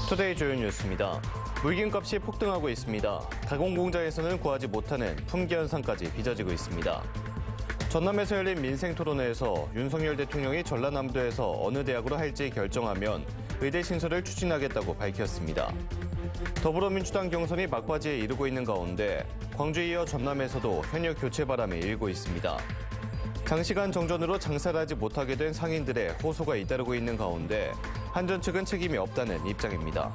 투데이 주요 뉴스입니다. 물김값이 폭등하고 있습니다. 가공공장에서는 구하지 못하는 품귀 현상까지 빚어지고 있습니다. 전남에서 열린 민생토론회에서 윤석열 대통령이 전라남도에서 어느 대학으로 할지 결정하면 의대 신설을 추진하겠다고 밝혔습니다. 더불어민주당 경선이 막바지에 이르고 있는 가운데 광주에 이어 전남에서도 현역 교체 바람이 일고 있습니다. 장시간 정전으로 장사를 하지 못하게 된 상인들의 호소가 잇따르고 있는 가운데 한전 측은 책임이 없다는 입장입니다.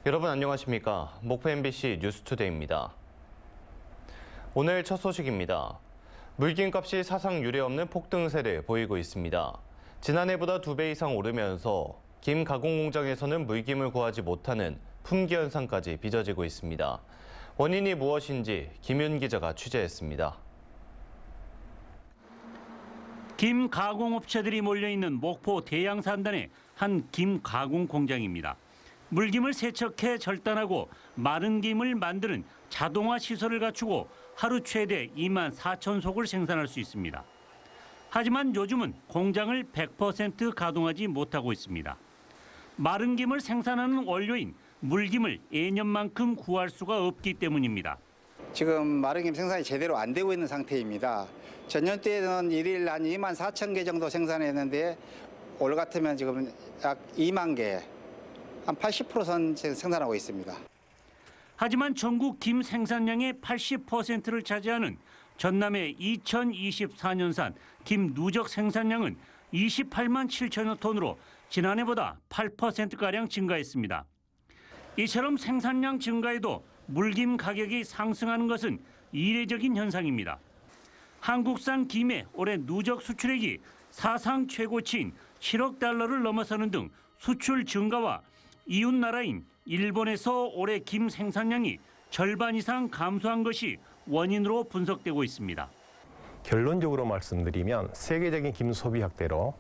여러분 안녕하십니까? 목포 MBC 뉴스투데이입니다. 오늘 첫 소식입니다. 물김값이 사상 유례 없는 폭등세를 보이고 있습니다. 지난해보다 2배 이상 오르면서 김 가공공장에서는 물김을 구하지 못하는 품귀 현상까지 빚어지고 있습니다. 원인이 무엇인지 김윤 기자가 취재했습니다. 김 가공업체들이 몰려있는 목포 대양산단의 한 김 가공 공장입니다. 물김을 세척해 절단하고 마른 김을 만드는 자동화 시설을 갖추고 하루 최대 2만 4천 속을 생산할 수 있습니다. 하지만 요즘은 공장을 100% 가동하지 못하고 있습니다. 마른 김을 생산하는 원료인 물김을 예년만큼 구할 수가 없기 때문입니다. 지금 마른 김 생산이 제대로 안 되고 있는 상태입니다. 전년 때는 일일 한 2만 4천 개 정도 생산했는데 올 같으면 지금 약 2만 개, 한 80% 생산하고 있습니다. 하지만 전국 김 생산량의 80%를 차지하는 전남의 2024년산 김 누적 생산량은 28만 7천여 톤으로 지난해보다 8%가량 증가했습니다. 이처럼 생산량 증가에도 물김 가격이 상승하는 것은 이례적인 현상입니다. 한국산 김의 올해 누적 수출액이 사상 최고치인 7억 달러를 넘어서는 등 수출 증가와 이웃 나라인 일본에서 올해 김 생산량이 절반 이상 감소한 것이 원인으로 분석되고 있습니다. 결론적으로 말씀드리면 세계적인 김 소비 확대로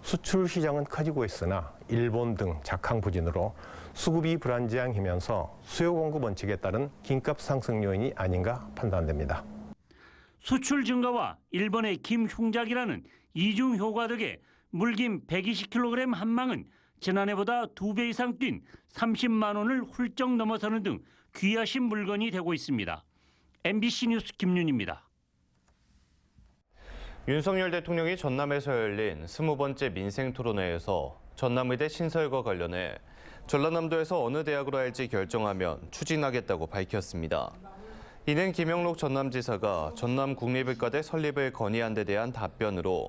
수출 시장은 커지고 있으나 일본 등 작황부진으로 수급이 불안정하면서 수요 공급 원칙에 따른 김값 상승 요인이 아닌가 판단됩니다. 수출 증가와 일본의 김 흉작이라는 이중 효과 덕에 물김 120kg 한 망은 지난해보다 2배 이상 뛴 30만 원을 훌쩍 넘어서는 등 귀하신 물건이 되고 있습니다. MBC 뉴스 김윤입니다. 윤석열 대통령이 전남에서 열린 20번째 민생토론회에서 전남의대 신설과 관련해 전라남도에서 어느 대학으로 할지 결정하면 추진하겠다고 밝혔습니다. 이는 김영록 전남지사가 전남국립의과대 설립을 건의한 데 대한 답변으로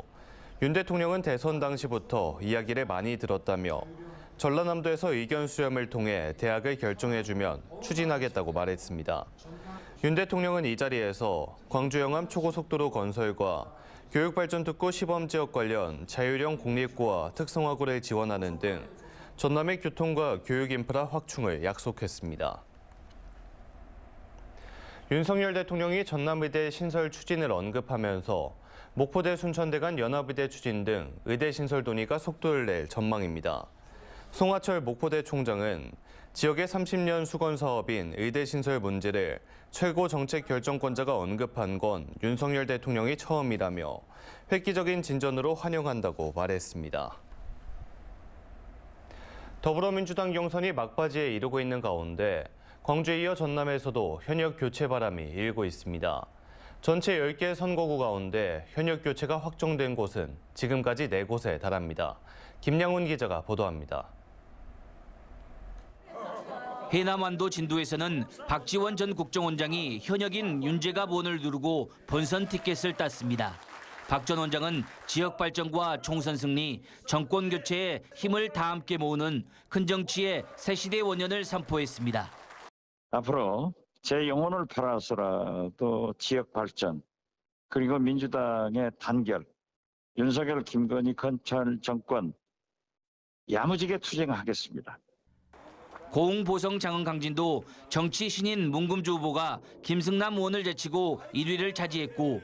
윤 대통령은 대선 당시부터 이야기를 많이 들었다며 전라남도에서 의견 수렴을 통해 대학을 결정해주면 추진하겠다고 말했습니다. 윤 대통령은 이 자리에서 광주 영암 초고속도로 건설과 교육발전특구 시범지역 관련 자율형 공립고와 특성화고를 지원하는 등 전남의 교통과 교육 인프라 확충을 약속했습니다. 윤석열 대통령이 전남의대 신설 추진을 언급하면서 목포대 순천대 간 연합의대 추진 등 의대 신설 논의가 속도를 낼 전망입니다. 송하철 목포대 총장은 지역의 30년 수건 사업인 의대 신설 문제를 최고 정책 결정권자가 언급한 건 윤석열 대통령이 처음이라며 획기적인 진전으로 환영한다고 말했습니다. 더불어민주당 경선이 막바지에 이르고 있는 가운데 광주에 이어 전남에서도 현역 교체 바람이 일고 있습니다. 전체 10개 선거구 가운데 현역 교체가 확정된 곳은 지금까지 4곳에 달합니다. 김양훈 기자가 보도합니다. 해남완도 진도에서는 박지원 전 국정원장이 현역인 윤재갑 의원을 누르고 본선 티켓을 땄습니다. 박 전 원장은 지역 발전과 총선 승리, 정권 교체에 힘을 다 함께 모으는 큰 정치의 새 시대 원년을 선포했습니다. 앞으로 제 영혼을 팔아서라도 지역 발전, 그리고 민주당의 단결, 윤석열, 김건희 검찰 정권 야무지게 투쟁하겠습니다. 고흥보성 장흥 강진도 정치 신인 문금주 후보가 김승남 의원을 제치고 1위를 차지했고,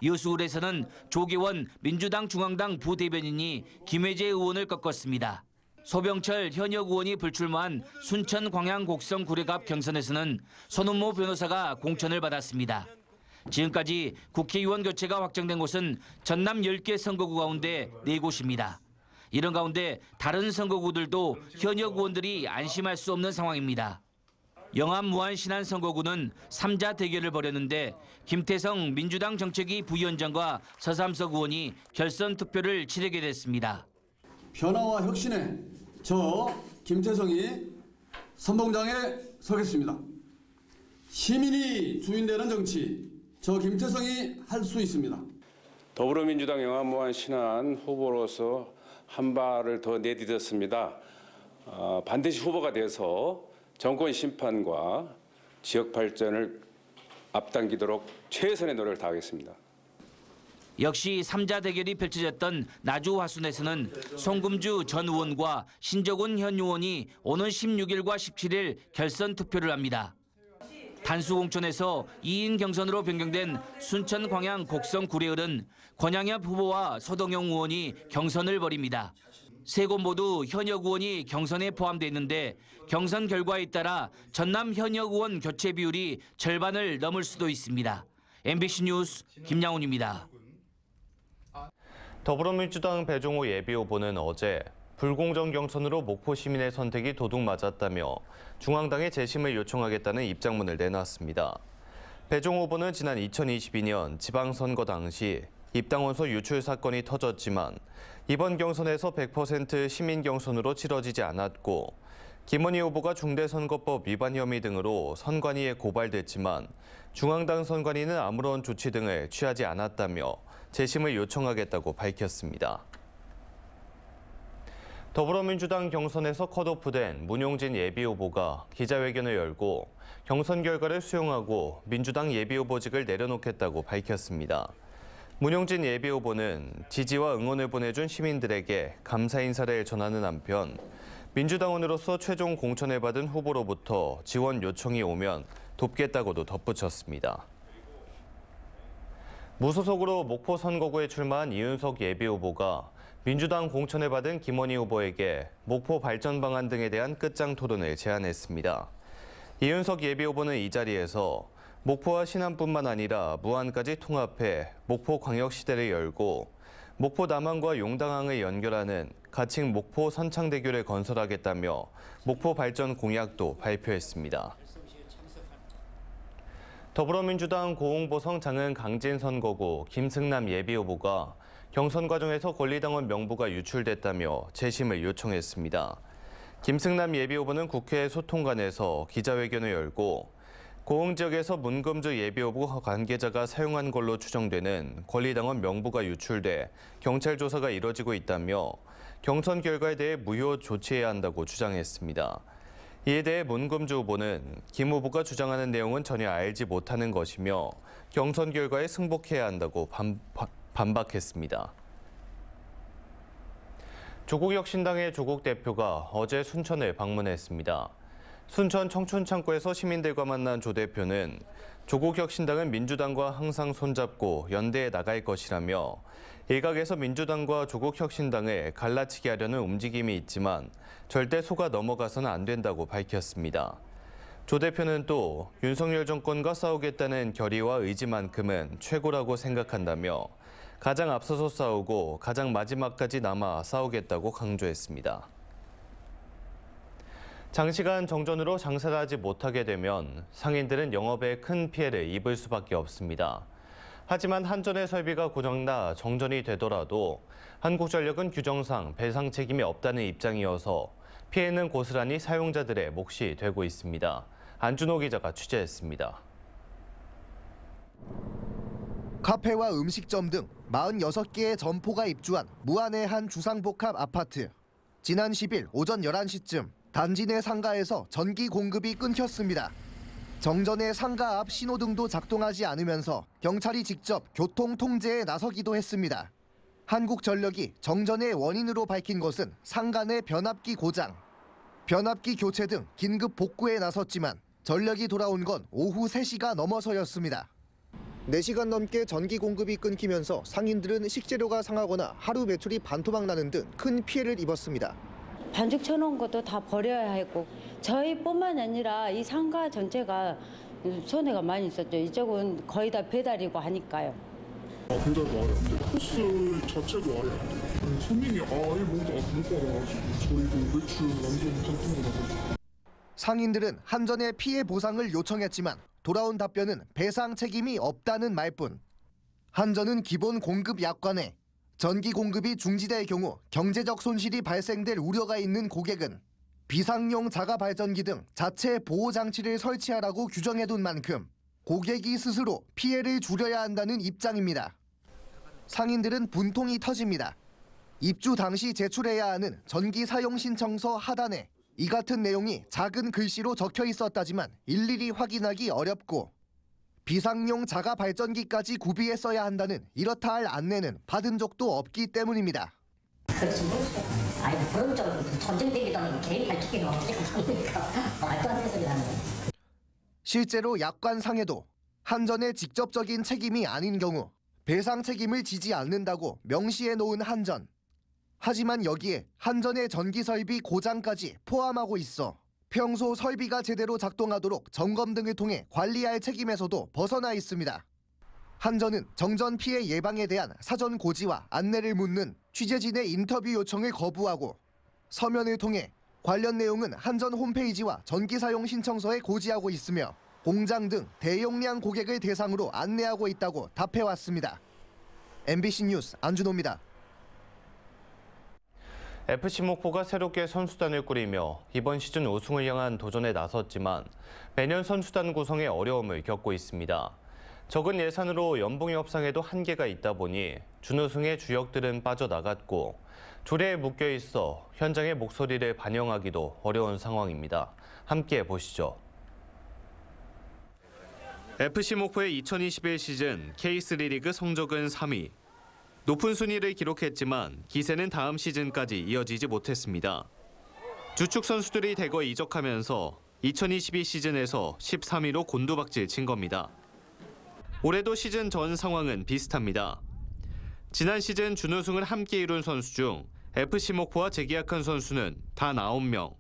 여수울에서는 조계원 민주당 중앙당 부대변인이 김혜재 의원을 꺾었습니다. 소병철 현역 의원이 불출마한 순천 광양 곡성 구례갑 경선에서는 손은모 변호사가 공천을 받았습니다. 지금까지 국회의원 교체가 확정된 곳은 전남 10개 선거구 가운데 4곳입니다. 이런 가운데 다른 선거구들도 현역 의원들이 안심할 수 없는 상황입니다. 영암 무안신안 선거구는 3자 대결을 벌였는데 김태성 민주당 정책위 부위원장과 서삼석 의원이 결선 투표를 치르게 됐습니다. 변화와 혁신에 저 김태성이 선봉장에 서겠습니다. 시민이 주인되는 정치, 저 김태성이 할 수 있습니다. 더불어민주당 영암무안 신안 후보로서 한 발을 더 내딛었습니다. 반드시 후보가 돼서 정권 심판과 지역 발전을 앞당기도록 최선의 노력을 다하겠습니다. 역시 3자 대결이 펼쳐졌던 나주 화순에서는 송금주 전 의원과 신적훈 현 의원이 오는 16일과 17일 결선 투표를 합니다. 단수공천에서 2인 경선으로 변경된 순천 광양 곡성 구례을은 권양엽 후보와 서동영 의원이 경선을 벌입니다. 세 곳 모두 현역 의원이 경선에 포함돼 있는데 경선 결과에 따라 전남 현역 의원 교체 비율이 절반을 넘을 수도 있습니다. MBC 뉴스 김양훈입니다. 더불어민주당 배종호 예비후보는 어제 불공정 경선으로 목포 시민의 선택이 도둑맞았다며 중앙당에 재심을 요청하겠다는 입장문을 내놨습니다. 배종호 후보는 지난 2022년 지방선거 당시 입당원소 유출 사건이 터졌지만 이번 경선에서 100% 시민 경선으로 치러지지 않았고 김원희 후보가 중대선거법 위반 혐의 등으로 선관위에 고발됐지만 중앙당 선관위는 아무런 조치 등을 취하지 않았다며 재심을 요청하겠다고 밝혔습니다. 더불어민주당 경선에서 컷오프된 문용진 예비후보가 기자회견을 열고 경선 결과를 수용하고 민주당 예비후보직을 내려놓겠다고 밝혔습니다. 문용진 예비후보는 지지와 응원을 보내준 시민들에게 감사 인사를 전하는 한편 민주당원으로서 최종 공천을 받은 후보로부터 지원 요청이 오면 돕겠다고도 덧붙였습니다. 무소속으로 목포 선거구에 출마한 이윤석 예비후보가 민주당 공천을 받은 김원희 후보에게 목포 발전 방안 등에 대한 끝장 토론을 제안했습니다. 이윤석 예비후보는 이 자리에서 목포와 신안뿐만 아니라 무안까지 통합해 목포광역시대를 열고 목포 남항과 용당항을 연결하는 가칭 목포 선창대교를 건설하겠다며 목포 발전 공약도 발표했습니다. 더불어민주당 고흥보성 장흥 강진 선거구 김승남 예비후보가 경선 과정에서 권리당원 명부가 유출됐다며 재심을 요청했습니다. 김승남 예비후보는 국회 소통관에서 기자회견을 열고 고흥 지역에서 문금주 예비후보 관계자가 사용한 걸로 추정되는 권리당원 명부가 유출돼 경찰 조사가 이뤄지고 있다며 경선 결과에 대해 무효 조치해야 한다고 주장했습니다. 이에 대해 문금주 후보는 김 후보가 주장하는 내용은 전혀 알지 못하는 것이며 경선 결과에 승복해야 한다고 반박했습니다. 조국혁신당의 조국 대표가 어제 순천을 방문했습니다. 순천 청춘창고에서 시민들과 만난 조 대표는 조국혁신당은 민주당과 항상 손잡고 연대해 나갈 것이라며 일각에서 민주당과 조국혁신당을 갈라치게 하려는 움직임이 있지만 절대 속아 넘어가서는 안 된다고 밝혔습니다. 조 대표는 또 윤석열 정권과 싸우겠다는 결의와 의지만큼은 최고라고 생각한다며 가장 앞서서 싸우고 가장 마지막까지 남아 싸우겠다고 강조했습니다. 장시간 정전으로 장사를 하지 못하게 되면 상인들은 영업에 큰 피해를 입을 수밖에 없습니다. 하지만 한전의 설비가 고장나 정전이 되더라도 한국전력은 규정상 배상 책임이 없다는 입장이어서 피해는 고스란히 사용자들의 몫이 되고 있습니다. 안준호 기자가 취재했습니다. 카페와 음식점 등 46개의 점포가 입주한 무안의 한 주상복합 아파트. 지난 10일 오전 11시쯤 단지 내 상가에서 전기 공급이 끊겼습니다. 정전에 상가 앞 신호등도 작동하지 않으면서 경찰이 직접 교통 통제에 나서기도 했습니다. 한국전력이 정전의 원인으로 밝힌 것은 상가 내 변압기 고장. 변압기 교체 등 긴급 복구에 나섰지만 전력이 돌아온 건 오후 3시가 넘어서였습니다. 4시간 넘게 전기 공급이 끊기면서 상인들은 식재료가 상하거나 하루 매출이 반토막 나는 등 큰 피해를 입었습니다. 반죽 쳐놓은 것도 다 버려야 했고 저희뿐만 아니라 이 상가 전체가 손해가 많이 있었죠. 이쪽은 거의 다 배달이고 하니까요. 근데 코스 자체도 아예 손님이 이 뭔가 못 받아가지고 저희도 매출 완전 감동을 상인들은 한전에 피해 보상을 요청했지만 돌아온 답변은 배상 책임이 없다는 말뿐. 한전은 기본 공급 약관에 전기 공급이 중지될 경우 경제적 손실이 발생될 우려가 있는 고객은 비상용 자가 발전기 등 자체 보호 장치를 설치하라고 규정해둔 만큼 고객이 스스로 피해를 줄여야 한다는 입장입니다. 상인들은 분통이 터집니다. 입주 당시 제출해야 하는 전기 사용 신청서 하단에 이 같은 내용이 작은 글씨로 적혀 있었다지만 일일이 확인하기 어렵고 비상용 자가 발전기까지 구비해 써야 한다는 이렇다 할 안내는 받은 적도 없기 때문입니다. 그렇지 모르겠어요. 아니 그런 쪽으로 전쟁되기도 하고 개인 발전기가 어떻게 말도 안 되는 소리 하는 거예요. 실제로 약관상에도 한전의 직접적인 책임이 아닌 경우 배상 책임을 지지 않는다고 명시해 놓은 한전. 하지만 여기에 한전의 전기 설비 고장까지 포함하고 있어 평소 설비가 제대로 작동하도록 점검 등을 통해 관리할 책임에서도 벗어나 있습니다. 한전은 정전 피해 예방에 대한 사전 고지와 안내를 묻는 취재진의 인터뷰 요청을 거부하고 서면을 통해 관련 내용은 한전 홈페이지와 전기 사용 신청서에 고지하고 있으며 공장 등 대용량 고객을 대상으로 안내하고 있다고 답해왔습니다. MBC 뉴스 안준호입니다. FC 목포가 새롭게 선수단을 꾸리며 이번 시즌 우승을 향한 도전에 나섰지만 매년 선수단 구성에 어려움을 겪고 있습니다. 적은 예산으로 연봉 협상에도 한계가 있다 보니 준우승의 주역들은 빠져나갔고 조례에 묶여 있어 현장의 목소리를 반영하기도 어려운 상황입니다. 함께 보시죠. FC 목포의 2021 시즌 K3 리그 성적은 3위. 높은 순위를 기록했지만 기세는 다음 시즌까지 이어지지 못했습니다. 주축 선수들이 대거 이적하면서 2022 시즌에서 13위로 곤두박질 친 겁니다. 올해도 시즌 전 상황은 비슷합니다. 지난 시즌 준우승을 함께 이룬 선수 중 FC 목포와 재계약한 선수는 단 9명.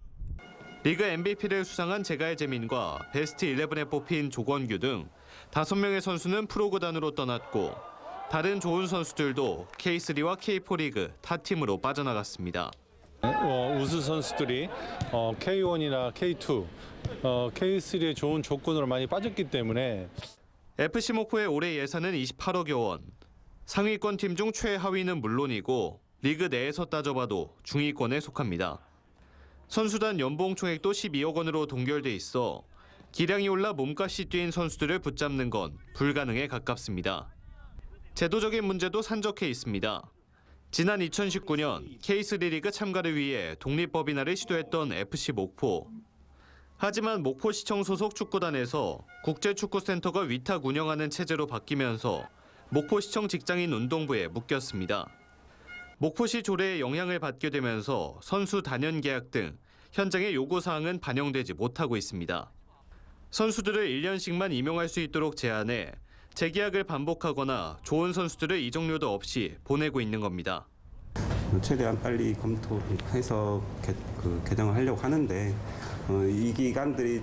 리그 MVP를 수상한 제갈재민과 베스트 11에 뽑힌 조건규 등 5명의 선수는 프로구단으로 떠났고 다른 좋은 선수들도 K3와 K4 리그 타 팀으로 빠져나갔습니다. 우수 선수들이 K1이나 K2, K3의 좋은 조건으로 많이 빠졌기 때문에 FC 목포의 올해 예산은 28억여 원. 상위권 팀 중 최하위는 물론이고 리그 내에서 따져봐도 중위권에 속합니다. 선수단 연봉 총액도 12억 원으로 동결돼 있어 기량이 올라 몸값이 뛴 선수들을 붙잡는 건 불가능에 가깝습니다. 제도적인 문제도 산적해 있습니다. 지난 2019년 K3 리그 참가를 위해 독립법인화를 시도했던 FC 목포. 하지만 목포시청 소속 축구단에서 국제축구센터가 위탁 운영하는 체제로 바뀌면서 목포시청 직장인 운동부에 묶였습니다. 목포시 조례의 영향을 받게 되면서 선수 단연 계약 등 현장의 요구사항은 반영되지 못하고 있습니다. 선수들을 1년씩만 임용할 수 있도록 제한해 재계약을 반복하거나 좋은 선수들을 이적료도 없이 보내고 있는 겁니다. 최대한 빨리 검토해서 개정을 하려고 하는데 이 기간들이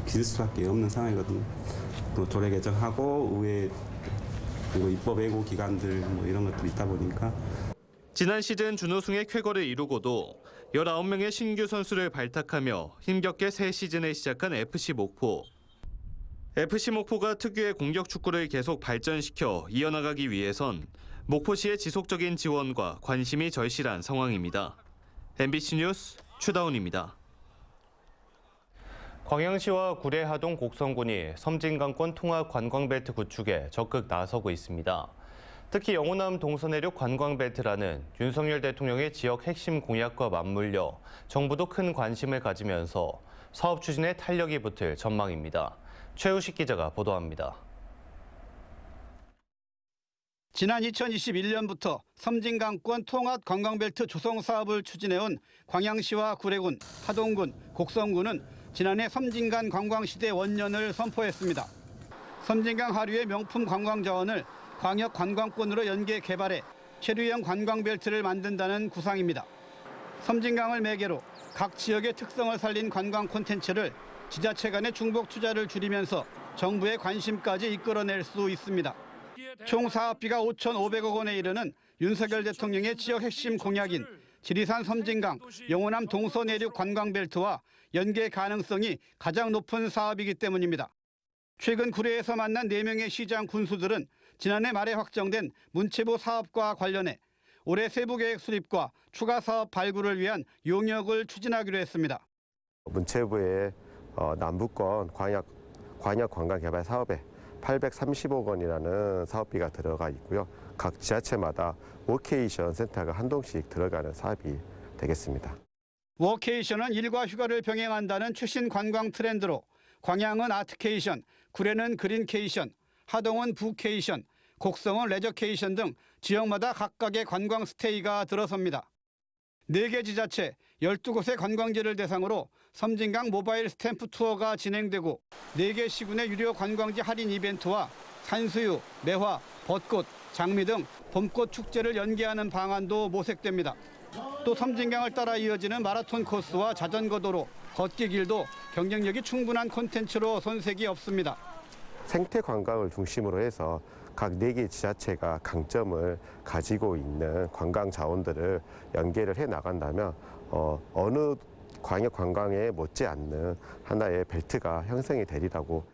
길 수밖에 없는 상황이거든요. 또 조례 개정하고 의회 그리고 입법 예고 기간들 이런 것들이 있다 보니까 지난 시즌 준우승의 쾌거를 이루고도 19명의 신규 선수를 발탁하며 힘겹게 새 시즌을 시작한 FC 목포. FC 목포가 특유의 공격 축구를 계속 발전시켜 이어나가기 위해선 목포시의 지속적인 지원과 관심이 절실한 상황입니다. MBC 뉴스 추다운입니다. 광양시와 구례 하동 곡성군이 섬진강권 통합 관광벨트 구축에 적극 나서고 있습니다. 특히 영호남 동서내륙 관광벨트라는 윤석열 대통령의 지역 핵심 공약과 맞물려 정부도 큰 관심을 가지면서 사업 추진에 탄력이 붙을 전망입니다. 최우식 기자가 보도합니다. 지난 2021년부터 섬진강권 통합 관광벨트 조성 사업을 추진해온 광양시와 구례군, 하동군, 곡성군은 지난해 섬진강 관광시대 원년을 선포했습니다. 섬진강 하류의 명품 관광 자원을 광역 관광권으로 연계 개발해 체류형 관광벨트를 만든다는 구상입니다. 섬진강을 매개로 각 지역의 특성을 살린 관광 콘텐츠를 지자체 간의 중복 투자를 줄이면서 정부의 관심까지 이끌어낼 수 있습니다. 총 사업비가 5,500억 원에 이르는 윤석열 대통령의 지역 핵심 공약인 지리산 섬진강, 영호남 동서내륙 관광벨트와 연계 가능성이 가장 높은 사업이기 때문입니다. 최근 구례에서 만난 4명의 시장 군수들은 지난해 말에 확정된 문체부 사업과 관련해 올해 세부계획 수립과 추가 사업 발굴을 위한 용역을 추진하기로 했습니다. 문체부의 남부권 광역 관광개발 사업에 830억 원이라는 사업비가 들어가 있고요. 각 지자체마다 워케이션 센터가 한 동씩 들어가는 사업이 되겠습니다. 워케이션은 일과 휴가를 병행한다는 최신 관광 트렌드로 광양은 아트케이션, 구례는 그린케이션, 하동은 부케이션, 곡성은 레저케이션 등 지역마다 각각의 관광 스테이가 들어섭니다. 4개 지자체 12곳의 관광지를 대상으로 섬진강 모바일 스탬프 투어가 진행되고 4개 시군의 유료 관광지 할인 이벤트와 산수유, 매화, 벚꽃, 장미 등 봄꽃 축제를 연계하는 방안도 모색됩니다. 또 섬진강을 따라 이어지는 마라톤 코스와 자전거 도로, 걷기 길도 경쟁력이 충분한 콘텐츠로 손색이 없습니다. 생태 관광을 중심으로 해서 각 4개 지자체가 강점을 가지고 있는 관광 자원들을 연계를 해 나간다면 어느 광역 관광에 못지않는 하나의 벨트가 형성이 되리라고.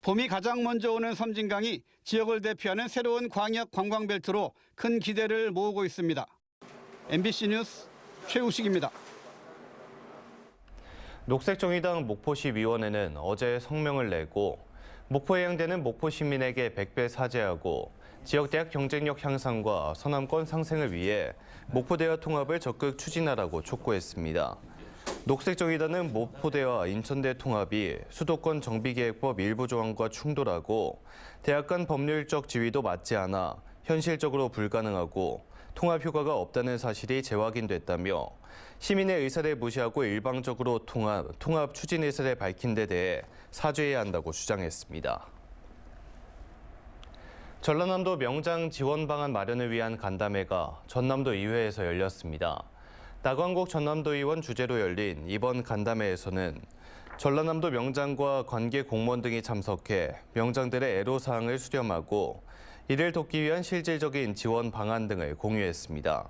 봄이 가장 먼저 오는 섬진강이 지역을 대표하는 새로운 광역 관광 벨트로 큰 기대를 모으고 있습니다. MBC 뉴스 최우식입니다. 녹색정의당 목포시 위원회는 어제 성명을 내고 목포에 해양되는 목포 시민에게 100배 사죄하고 지역대학 경쟁력 향상과 서남권 상생을 위해 목포대와 통합을 적극 추진하라고 촉구했습니다. 녹색정의당은 목포대와 인천대 통합이 수도권 정비계획법 일부 조항과 충돌하고 대학 간 법률적 지위도 맞지 않아 현실적으로 불가능하고 통합 효과가 없다는 사실이 재확인됐다며 시민의 의사를 무시하고 일방적으로 통합 추진 의사를 밝힌 데 대해 사죄해야 한다고 주장했습니다. 전라남도 명장 지원 방안 마련을 위한 간담회가 전남도 의회에서 열렸습니다. 나광국 전남도의원 주재로 열린 이번 간담회에서는 전라남도 명장과 관계 공무원 등이 참석해 명장들의 애로사항을 수렴하고 이를 돕기 위한 실질적인 지원 방안 등을 공유했습니다.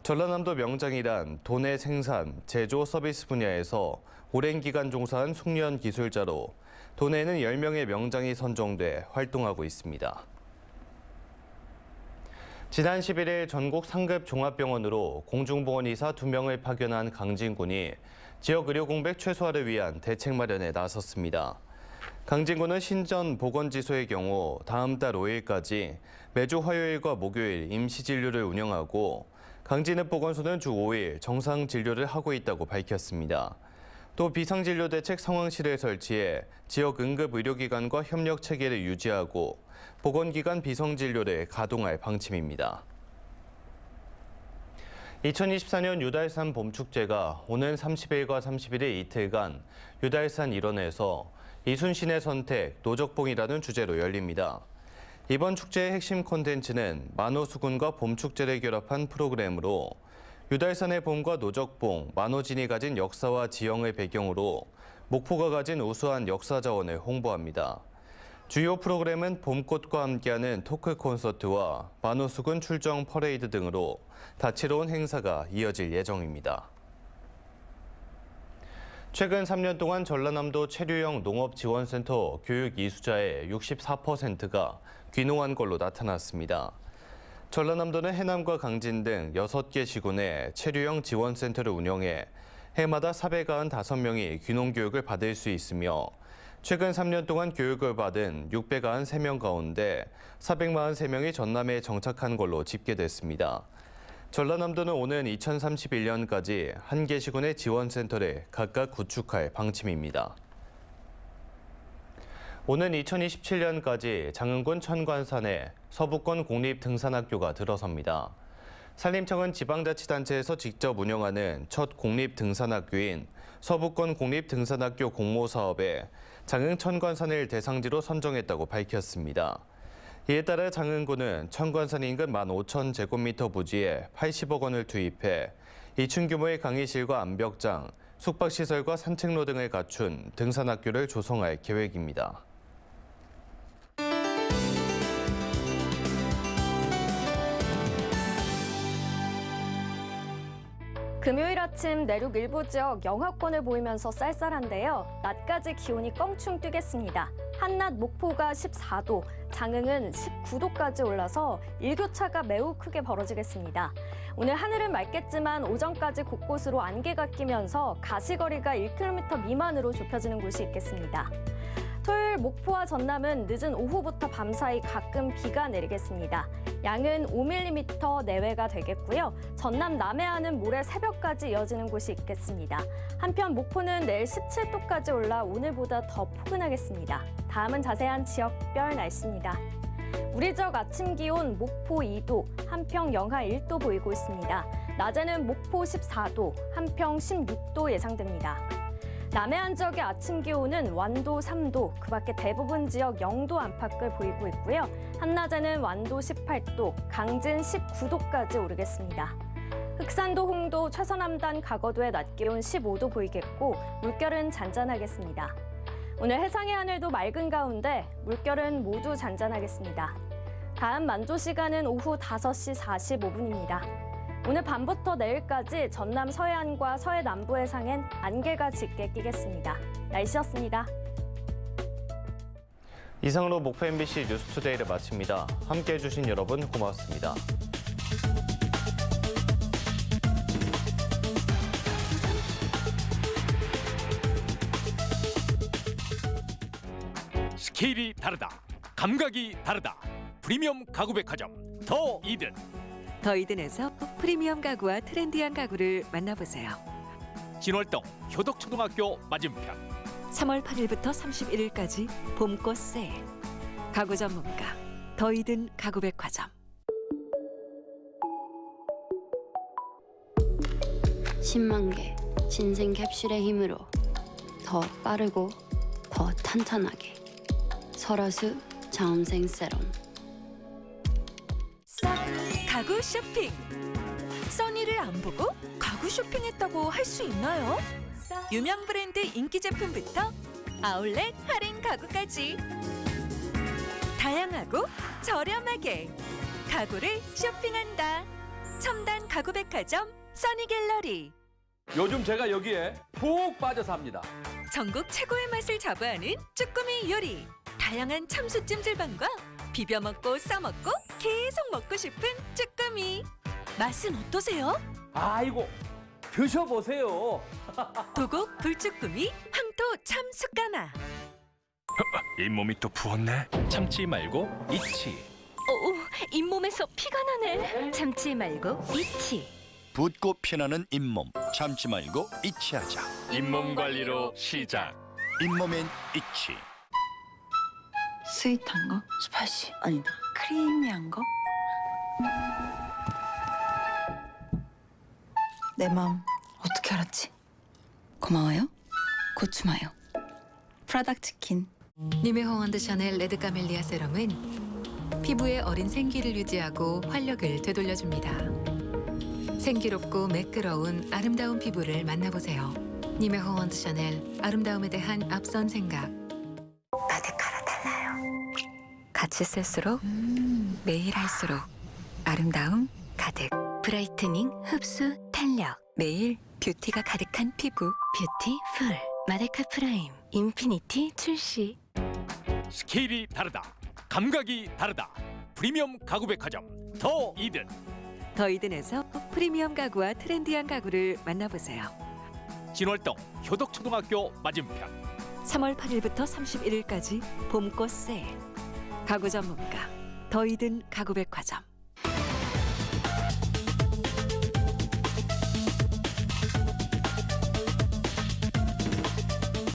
전라남도 명장이란 도내 생산, 제조, 서비스 분야에서 오랜 기간 종사한 숙련 기술자로 도내에는 10명의 명장이 선정돼 활동하고 있습니다. 지난 11일 전국 상급 종합병원으로 공중보건의사 2명을 파견한 강진군이 지역 의료 공백 최소화를 위한 대책 마련에 나섰습니다. 강진군은 신전 보건지소의 경우 다음 달 5일까지 매주 화요일과 목요일 임시진료를 운영하고 강진읍 보건소는 주 5일 정상 진료를 하고 있다고 밝혔습니다. 또 비상진료 대책 상황실을 설치해 지역 응급의료기관과 협력 체계를 유지하고 보건기관 비상진료를 가동할 방침입니다. 2024년 유달산 봄축제가 오는 30일과 31일 이틀간 유달산 일원에서 이순신의 선택, 노적봉이라는 주제로 열립니다. 이번 축제의 핵심 콘텐츠는 만호수군과 봄축제를 결합한 프로그램으로 유달산의 봄과 노적봉, 만호진이 가진 역사와 지형을 배경으로 목포가 가진 우수한 역사 자원을 홍보합니다. 주요 프로그램은 봄꽃과 함께하는 토크 콘서트와 만호수군 출정 퍼레이드 등으로 다채로운 행사가 이어질 예정입니다. 최근 3년 동안 전라남도 체류형 농업지원센터 교육 이수자의 64%가 귀농한 걸로 나타났습니다. 전라남도는 해남과 강진 등 6개 시군에 체류형 지원센터를 운영해 해마다 495명이 귀농교육을 받을 수 있으며 최근 3년 동안 교육을 받은 693명 가운데 443명이 전남에 정착한 걸로 집계됐습니다. 전라남도는 오는 2031년까지 1개 시군의 지원센터를 각각 구축할 방침입니다. 오는 2027년까지 장흥군 천관산에 서부권 공립등산학교가 들어섭니다. 산림청은 지방자치단체에서 직접 운영하는 첫 공립등산학교인 서부권 공립등산학교 공모사업에 장흥 천관산을 대상지로 선정했다고 밝혔습니다. 이에 따라 장흥군은 천관산 인근 15,000제곱미터 부지에 80억 원을 투입해 2층 규모의 강의실과 암벽장, 숙박시설과 산책로 등을 갖춘 등산학교를 조성할 계획입니다. 금요일 아침 내륙 일부 지역 영하권을 보이면서 쌀쌀한데요. 낮까지 기온이 껑충 뛰겠습니다. 한낮 목포가 14도, 장흥은 19도까지 올라서 일교차가 매우 크게 벌어지겠습니다. 오늘 하늘은 맑겠지만 오전까지 곳곳으로 안개가 끼면서 가시거리가 1km 미만으로 좁혀지는 곳이 있겠습니다. 토요일 목포와 전남은 늦은 오후부터 밤사이 가끔 비가 내리겠습니다. 양은 5mm 내외가 되겠고요. 전남 남해안은 모레 새벽까지 이어지는 곳이 있겠습니다. 한편 목포는 내일 17도까지 올라 오늘보다 더 포근하겠습니다. 다음은 자세한 지역별 날씨입니다. 우리 지역 아침 기온 목포 2도, 한평 영하 1도 보이고 있습니다. 낮에는 목포 14도, 한평 16도 예상됩니다. 남해안 지역의 아침 기온은 완도 3도, 그 밖에 대부분 지역 0도 안팎을 보이고 있고요. 한낮에는 완도 18도, 강진 19도까지 오르겠습니다. 흑산도, 홍도, 최서남단, 가거도의 낮 기온 15도 보이겠고 물결은 잔잔하겠습니다. 오늘 해상의 하늘도 맑은 가운데 물결은 모두 잔잔하겠습니다. 다음 만조 시간은 오후 5시 45분입니다. 오늘 밤부터 내일까지 전남 서해안과 서해 남부 해상엔 안개가 짙게 끼겠습니다. 날씨였습니다. 이상으로 목포 MBC 뉴스투데이를 마칩니다. 함께해 주신 여러분 고맙습니다. 스케일이 다르다. 감각이 다르다. 프리미엄 가구백화점 더 이든. 더 이든에서 프리미엄 가구와 트렌디한 가구를 만나보세요. 진월동 효덕초등학교 맞은편. 3월 8일부터 31일까지 봄꽃 세일. 가구 전문가 더 이든 가구백화점. 10만 개 신생 캡슐의 힘으로 더 빠르고 더 탄탄하게. 설화수 자음생 세럼. 가구 쇼핑. 써니를 안 보고 가구 쇼핑했다고 할 수 있나요? 유명 브랜드 인기 제품부터 아울렛 할인 가구까지 다양하고 저렴하게 가구를 쇼핑한다. 첨단 가구백화점 써니갤러리. 요즘 제가 여기에 푹 빠져 삽니다. 전국 최고의 맛을 자부하는 쭈꾸미 요리. 다양한 참수 찜질방과 비벼 먹고 싸 먹고 계속 먹고 싶은 쭈꾸미. 맛은 어떠세요? 아이고, 드셔보세요. 도곡 불쭈꾸미 황토 참 숯가마. 잇몸이 또 부었네. 참지 말고 이치. 잇몸에서 피가 나네. 참지 말고 이치. 붓고 피나는 잇몸, 참지 말고 이치하자. 잇몸 관리로 시작. 잇몸엔 이치. 스윗한 거? 스파이시? 아니다. 크리미한 거? 내 마음 어떻게 알았지? 고마워요. 고추마요. 프라닭 치킨. 님의 호원드 샤넬 레드 카멜리아 세럼은 피부의 어린 생기를 유지하고 활력을 되돌려줍니다. 생기롭고 매끄러운 아름다운 피부를 만나보세요. 님의 호원드 샤넬, 아름다움에 대한 앞선 생각. 나데카라 달라요. 같이 쓸수록 매일 할수록 아름다움 가득. 브라이트닝, 흡수, 탄력. 매일 뷰티가 가득한 피부. 뷰티풀. 마데카 프라임. 인피니티 출시. 스케일이 다르다. 감각이 다르다. 프리미엄 가구백화점 더 이든. 더 이든에서 프리미엄 가구와 트렌디한 가구를 만나보세요. 진월동 효덕초등학교 맞은편. 3월 8일부터 31일까지 봄꽃 세일. 가구 전문가 더 이든 가구백화점.